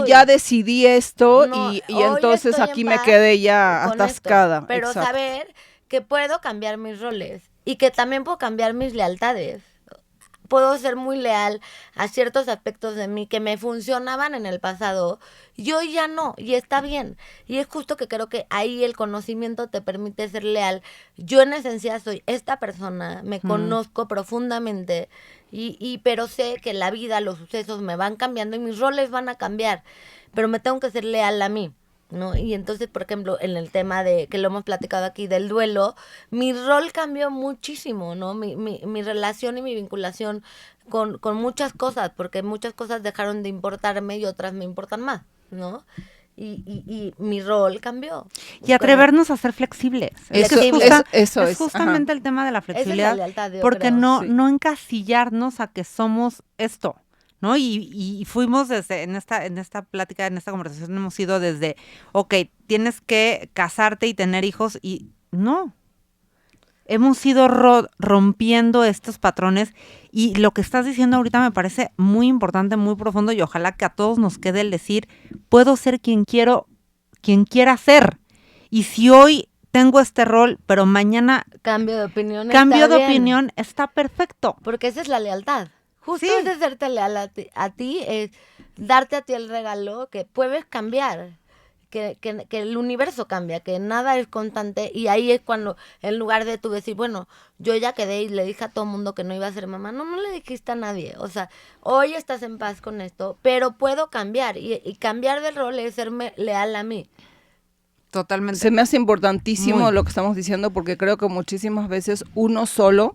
ya decidí esto no, y hoy entonces estoy aquí en me paz quedé ya con atascada. esto, pero exacto. saber que puedo cambiar mis roles y que también puedo cambiar mis lealtades. Puedo ser muy leal a ciertos aspectos de mí que me funcionaban en el pasado y hoy ya no, y está bien. Y es justo que creo que ahí el conocimiento te permite ser leal. Yo en esencia soy esta persona, me conozco profundamente, pero sé que la vida, los sucesos me van cambiando y mis roles van a cambiar, pero me tengo que ser leal a mí, ¿no? Y entonces, por ejemplo, en el tema de que lo hemos platicado aquí del duelo, mi rol cambió muchísimo, ¿no? Mi relación y mi vinculación con muchas cosas, porque muchas cosas dejaron de importarme y otras me importan más, ¿no? Y mi rol cambió. Y atrevernos a ser flexibles. Eso es justamente el tema de la flexibilidad. Esa es la lealtad, yo porque creo. no encasillarnos a que somos esto. ¿No? Y fuimos desde, en esta plática, en esta conversación hemos ido desde, ok, tienes que casarte y tener hijos, y no. Hemos ido rompiendo estos patrones, y lo que estás diciendo ahorita me parece muy importante, muy profundo, y ojalá que a todos nos quede el decir, puedo ser quien quiera ser. Y si hoy tengo este rol, pero mañana cambio de opinión, está perfecto. Porque esa es la lealtad. Justo Sí. es de serte leal a ti, es darte a ti el regalo que puedes cambiar, que el universo cambia, que nada es constante, y ahí es cuando, en lugar de tú decir, bueno, yo ya quedé y le dije a todo el mundo que no iba a ser mamá, no le dijiste a nadie, o sea, hoy estás en paz con esto, pero puedo cambiar, y cambiar de rol es serme leal a mí. Totalmente. Se me hace importantísimo lo que estamos diciendo, porque creo que muchísimas veces uno solo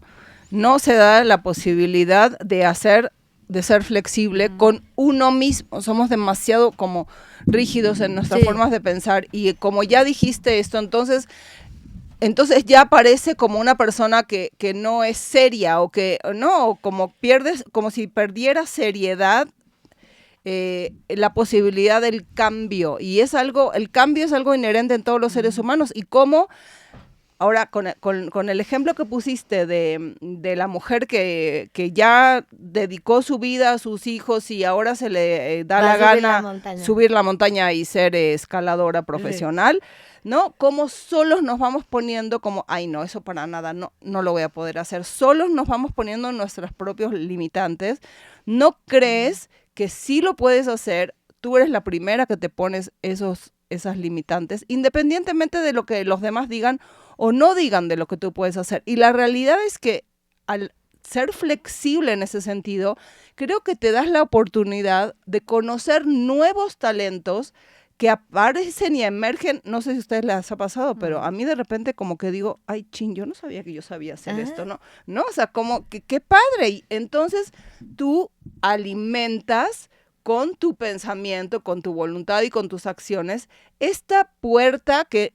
no se da la posibilidad de ser flexible con uno mismo. Somos demasiado como rígidos en nuestras formas de pensar, y como ya dijiste esto, entonces ya parece como una persona que no es seria, o que no, como si perdiera seriedad la posibilidad del cambio. Y el cambio es algo inherente en todos los seres humanos. Y cómo ahora, con el ejemplo que pusiste de la mujer que ya dedicó su vida a sus hijos y ahora se le da la gana subir la montaña y ser escaladora profesional, ¿no? Como solos nos vamos poniendo como, ay no, eso para nada, no lo voy a poder hacer. Solos nos vamos poniendo nuestros propios limitantes. ¿No crees que sí lo puedes hacer? Tú eres la primera que te pones esas limitantes, independientemente de lo que los demás digan o no digan de lo que tú puedes hacer. Y la realidad es que al ser flexible en ese sentido, creo que te das la oportunidad de conocer nuevos talentos que aparecen y emergen. No sé si a ustedes les ha pasado, pero a mí de repente como que digo, ay, yo no sabía que yo sabía hacer esto, ¿no? O sea, como que qué padre. Y entonces tú alimentas con tu pensamiento, con tu voluntad y con tus acciones esta puerta que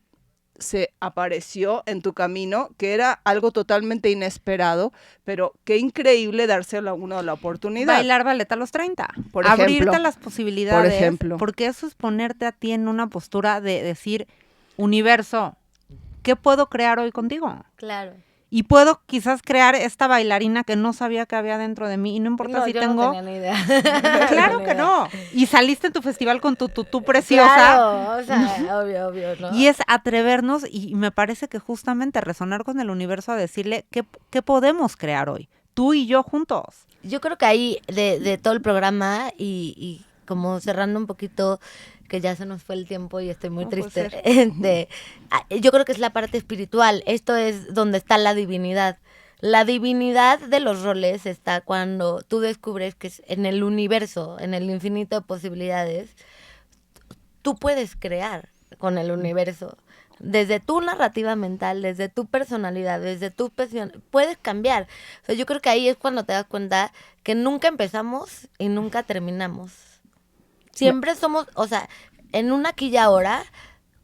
se apareció en tu camino, que era algo totalmente inesperado, pero qué increíble dárselo a uno la oportunidad. Bailar ballet a los 30. Por ejemplo, abrirte las posibilidades. Por ejemplo. Porque eso es ponerte a ti en una postura de decir, universo, ¿qué puedo crear hoy contigo? Claro. Y puedo quizás crear esta bailarina que no sabía que había dentro de mí, y no importa si tengo... No tenía ni idea. Claro que no. Y saliste en tu festival con tu tutú preciosa. Claro, o sea, obvio, ¿no? Y es atrevernos, y me parece que justamente resonar con el universo a decirle qué podemos crear hoy, tú y yo juntos. Yo creo que ahí de todo el programa y como cerrando un poquito, que ya se nos fue el tiempo y estoy muy triste. Yo creo que es la parte espiritual. Esto es donde está la divinidad, La divinidad de los roles está cuando tú descubres que en el universo, en el infinito de posibilidades, tú puedes crear con el universo. Desde tu narrativa mental, desde tu personalidad, desde tu puedes cambiar. O sea, yo creo que ahí es cuando te das cuenta que nunca empezamos y nunca terminamos. Siempre somos, o sea, en un aquí y ahora,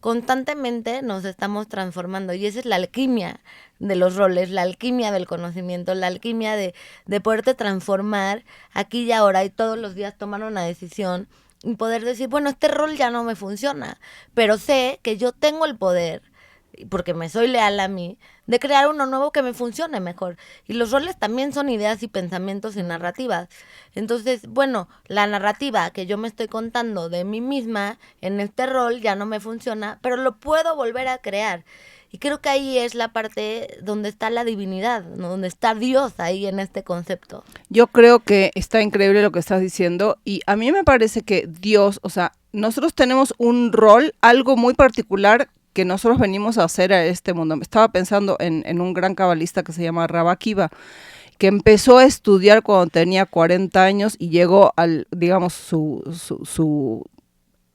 constantemente nos estamos transformando. Y esa es la alquimia de los roles, la alquimia del conocimiento, la alquimia de poderte transformar aquí y ahora y todos los días tomar una decisión y poder decir, bueno, este rol ya no me funciona, pero sé que yo tengo el poder, porque me soy leal a mí, de crear uno nuevo que me funcione mejor. Y los roles también son ideas y pensamientos y narrativas. Entonces, bueno, la narrativa que yo me estoy contando de mí misma en este rol ya no me funciona, pero lo puedo volver a crear. Y creo que ahí es la parte donde está la divinidad, ¿no? Donde está Dios ahí en este concepto. Yo creo que está increíble lo que estás diciendo y a mí me parece que Dios, o sea, nosotros tenemos un rol, algo muy particular que nosotros venimos a hacer a este mundo. Estaba pensando en un gran cabalista que se llama Rabbi Akiva, que empezó a estudiar cuando tenía 40 años y llegó al, digamos, su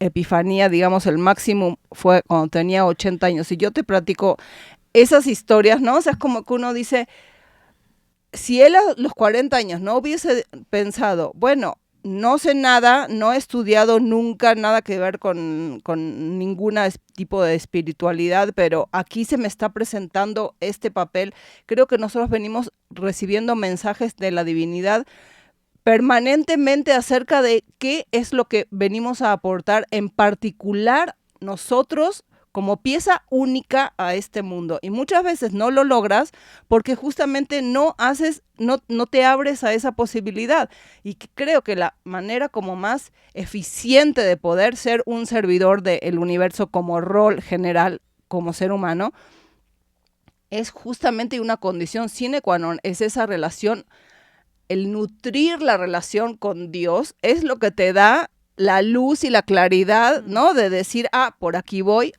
epifanía, digamos, el máximo fue cuando tenía 80 años. Y yo te platico esas historias, ¿no? O sea, es como que uno dice, si él a los 40 años no hubiese pensado, bueno, no sé nada, no he estudiado nunca nada que ver con ningún tipo de espiritualidad, pero aquí se me está presentando este papel. Creo que nosotros venimos recibiendo mensajes de la divinidad permanentemente acerca de qué es lo que venimos a aportar, en particular nosotros como pieza única a este mundo. Y muchas veces no lo logras porque justamente no te abres a esa posibilidad. Y creo que la manera como más eficiente de poder ser un servidor del universo como rol general, como ser humano, es justamente una condición sine qua non, es esa relación. El nutrir la relación con Dios es lo que te da la luz y la claridad, ¿no? De decir, por aquí voy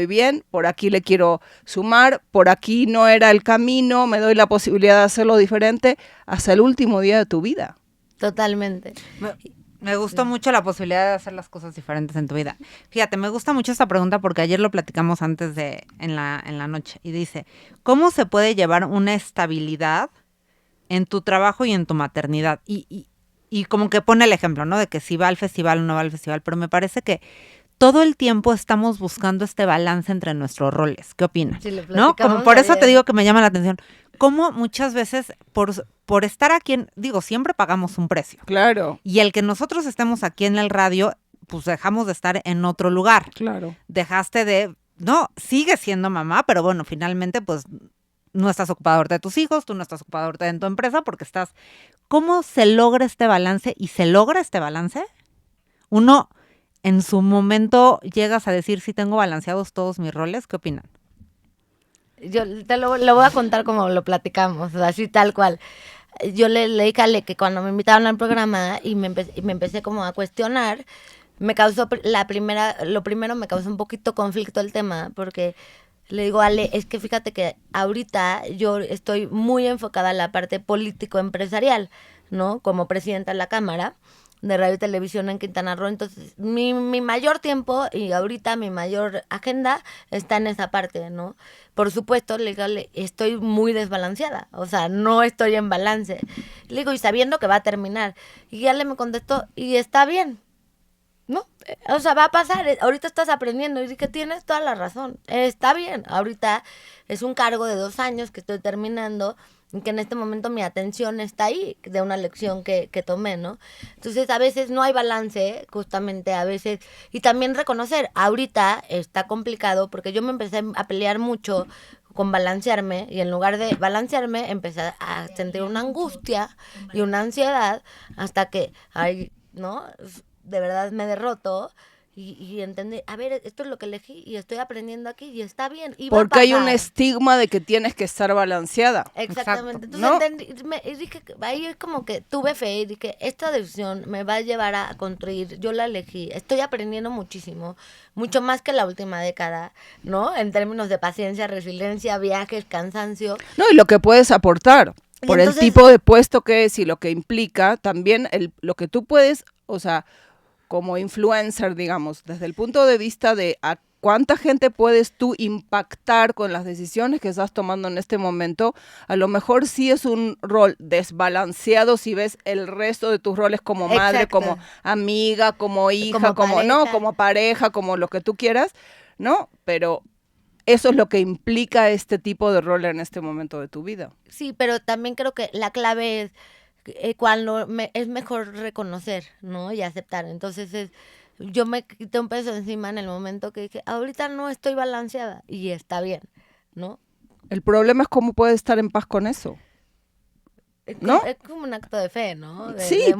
bien, por aquí le quiero sumar, por aquí no era el camino, me doy la posibilidad de hacerlo diferente hasta el último día de tu vida. Totalmente. Me gustó mucho la posibilidad de hacer las cosas diferentes en tu vida. Fíjate, me gusta mucho esta pregunta porque ayer lo platicamos antes en la noche y dice, ¿cómo se puede llevar una estabilidad en tu trabajo y en tu maternidad? Y como que pone el ejemplo, ¿no? De que si va al festival o no va al festival, pero me parece que todo el tiempo estamos buscando este balance entre nuestros roles. ¿Qué opinas? Sí, ¿No? Como por eso te digo que me llama la atención. Cómo muchas veces por estar aquí, digo, siempre pagamos un precio. Claro. Y el que nosotros estemos aquí en el radio, pues dejamos de estar en otro lugar. Claro. No, sigues siendo mamá, pero bueno, finalmente pues no estás ocupado ahorita de tus hijos, tú no estás ocupado ahorita en tu empresa porque estás... ¿Cómo se logra este balance? ¿Y se logra este balance? Uno, en su momento, llegas a decir, sí tengo balanceados todos mis roles. ¿Qué opinan? Yo te lo voy a contar como lo platicamos, así tal cual. Yo le dije a Ale que cuando me invitaron al programa y me empecé como a cuestionar, lo primero me causó un poquito conflicto el tema, porque le digo, Ale, es que fíjate que ahorita yo estoy muy enfocada en la parte político-empresarial, ¿no? Como presidenta de la Cámara de Radio y Televisión en Quintana Roo. Entonces, mi mayor tiempo y ahorita mi mayor agenda está en esa parte, ¿no? Por supuesto, le digo, Ale, estoy muy desbalanceada, o sea, no estoy en balance. Le digo, y sabiendo que va a terminar. Y Ale me contestó, y está bien. No, o sea, va a pasar, ahorita estás aprendiendo y dije, tienes toda la razón, está bien, ahorita es un cargo de 2 años que estoy terminando y que en este momento mi atención está ahí, de una lección que tomé, ¿no? Entonces a veces no hay balance, justamente a veces, y también reconocer, ahorita está complicado porque yo me empecé a pelear mucho con balancearme y en lugar de balancearme empecé a sentir una angustia y una ansiedad hasta que, ¿no? De verdad me derroto y entender, a ver, esto es lo que elegí y estoy aprendiendo aquí y está bien. Y porque hay un estigma de que tienes que estar balanceada. Exactamente. Exacto. Entonces y dije, ahí es como que tuve fe y dije, esta decisión me va a llevar a construir, yo la elegí, estoy aprendiendo muchísimo, mucho más que la última década, ¿no? En términos de paciencia, resiliencia, viajes, cansancio. No, y lo que puedes aportar por entonces, el tipo de puesto que es y lo que implica, también lo que tú puedes, o sea, como influencer, digamos, desde el punto de vista de a cuánta gente puedes tú impactar con las decisiones que estás tomando en este momento, a lo mejor sí es un rol desbalanceado si ves el resto de tus roles como madre, exacto, como amiga, como hija, como pareja, como lo que tú quieras, ¿no? Pero eso es lo que implica este tipo de rol en este momento de tu vida. Sí, pero también creo que la clave es cuando es mejor reconocer, ¿no? Y aceptar. Entonces yo me quité un peso encima en el momento que dije, ahorita no estoy balanceada y está bien, ¿no? El problema es cómo puedes estar en paz con eso. ¿No? Es como un acto de fe, ¿no? Sí,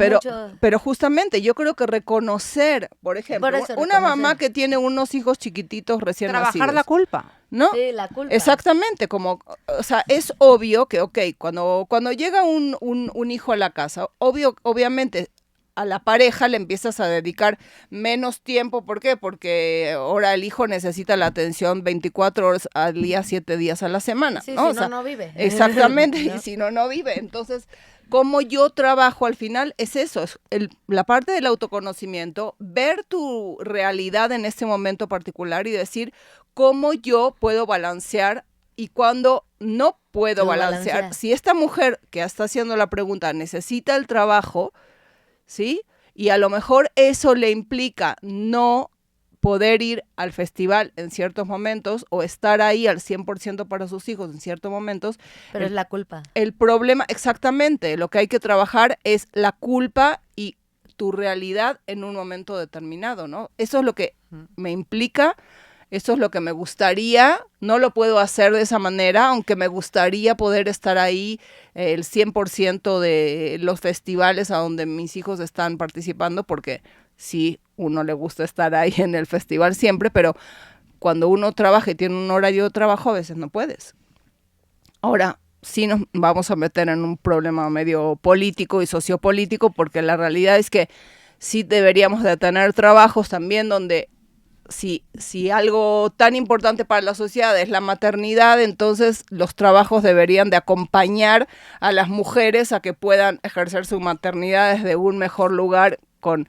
pero justamente yo creo que reconocer, por ejemplo, una mamá que tiene unos hijos chiquititos recién nacidos. Trabajar la culpa. ¿No? Sí, la culpa. Exactamente, como, o sea, es obvio que, cuando llega un hijo a la casa, obviamente a la pareja le empiezas a dedicar menos tiempo. ¿Por qué? Porque ahora el hijo necesita la atención 24 horas al día, 7 días a la semana. Sí, ¿no? Si no vive. Exactamente, ¿no? Y si no vive. Entonces, cómo yo trabajo al final es eso, es la parte del autoconocimiento, ver tu realidad en este momento particular y decir cómo yo puedo balancear y cuándo no puedo balancear. Si esta mujer que está haciendo la pregunta necesita el trabajo, ¿sí? Y a lo mejor eso le implica no poder ir al festival en ciertos momentos o estar ahí al 100% para sus hijos en ciertos momentos. Pero es la culpa. El problema, exactamente, lo que hay que trabajar es la culpa y tu realidad en un momento determinado, ¿no? Eso es lo que me implica, eso es lo que me gustaría, no lo puedo hacer de esa manera, aunque me gustaría poder estar ahí el 100% de los festivales a donde mis hijos están participando, porque sí, uno le gusta estar ahí en el festival siempre, pero cuando uno trabaja y tiene un horario de trabajo, a veces no puedes. Ahora, sí nos vamos a meter en un problema medio político y sociopolítico, porque la realidad es que sí deberíamos de tener trabajos también donde si algo tan importante para la sociedad es la maternidad, entonces los trabajos deberían de acompañar a las mujeres a que puedan ejercer su maternidad desde un mejor lugar con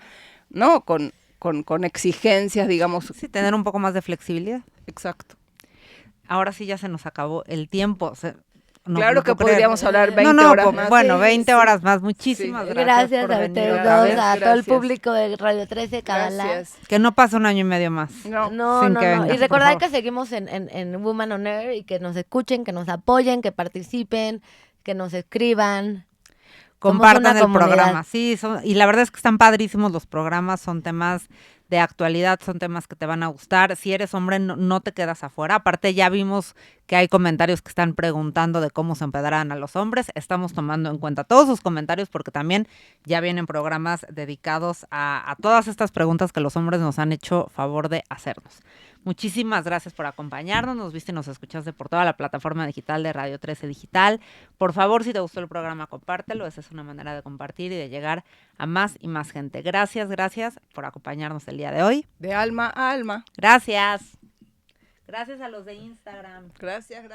exigencias, digamos. Sí, tener un poco más de flexibilidad. Exacto. Ahora sí ya se nos acabó el tiempo. Claro que podríamos hablar 20 horas más. Bueno, 20 horas más. Muchísimas gracias por a venir. ustedes dos, a todo el público de Radio 13, Kabbalah. Que no pase un año y medio más. No. Y recordar que seguimos en Woman on Air y que nos escuchen, que nos apoyen, que participen, que nos escriban. Compartan el programa. Sí, y la verdad es que están padrísimos los programas, son temas de actualidad, son temas que te van a gustar. Si eres hombre, no te quedas afuera. Aparte, ya vimos que hay comentarios que están preguntando de cómo se empedarán a los hombres. Estamos tomando en cuenta todos sus comentarios porque también ya vienen programas dedicados a todas estas preguntas que los hombres nos han hecho favor de hacernos. Muchísimas gracias por acompañarnos. Nos viste y nos escuchaste por toda la plataforma digital de Radio 13 Digital. Por favor, si te gustó el programa, compártelo. Esa es una manera de compartir y de llegar a más y más gente. Gracias por acompañarnos el día de hoy. De alma a alma. Gracias. Gracias a los de Instagram. Gracias.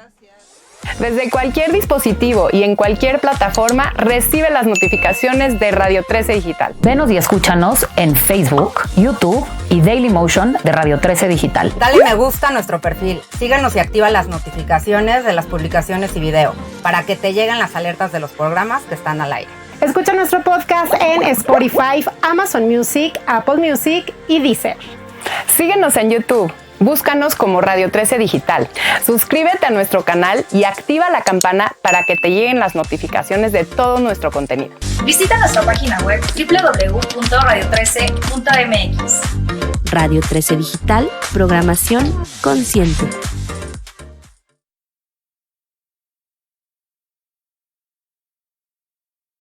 Desde cualquier dispositivo y en cualquier plataforma, recibe las notificaciones de Radio 13 Digital. Venos y escúchanos en Facebook, YouTube y Dailymotion de Radio 13 Digital. Dale me gusta a nuestro perfil. Síguenos y activa las notificaciones de las publicaciones y video para que te lleguen las alertas de los programas que están al aire. Escucha nuestro podcast en Spotify, Amazon Music, Apple Music y Deezer. Síguenos en YouTube. Búscanos como Radio 13 Digital. Suscríbete a nuestro canal y activa la campana para que te lleguen las notificaciones de todo nuestro contenido. Visita nuestra página web www.radio13.mx. Radio 13 Digital, programación consciente.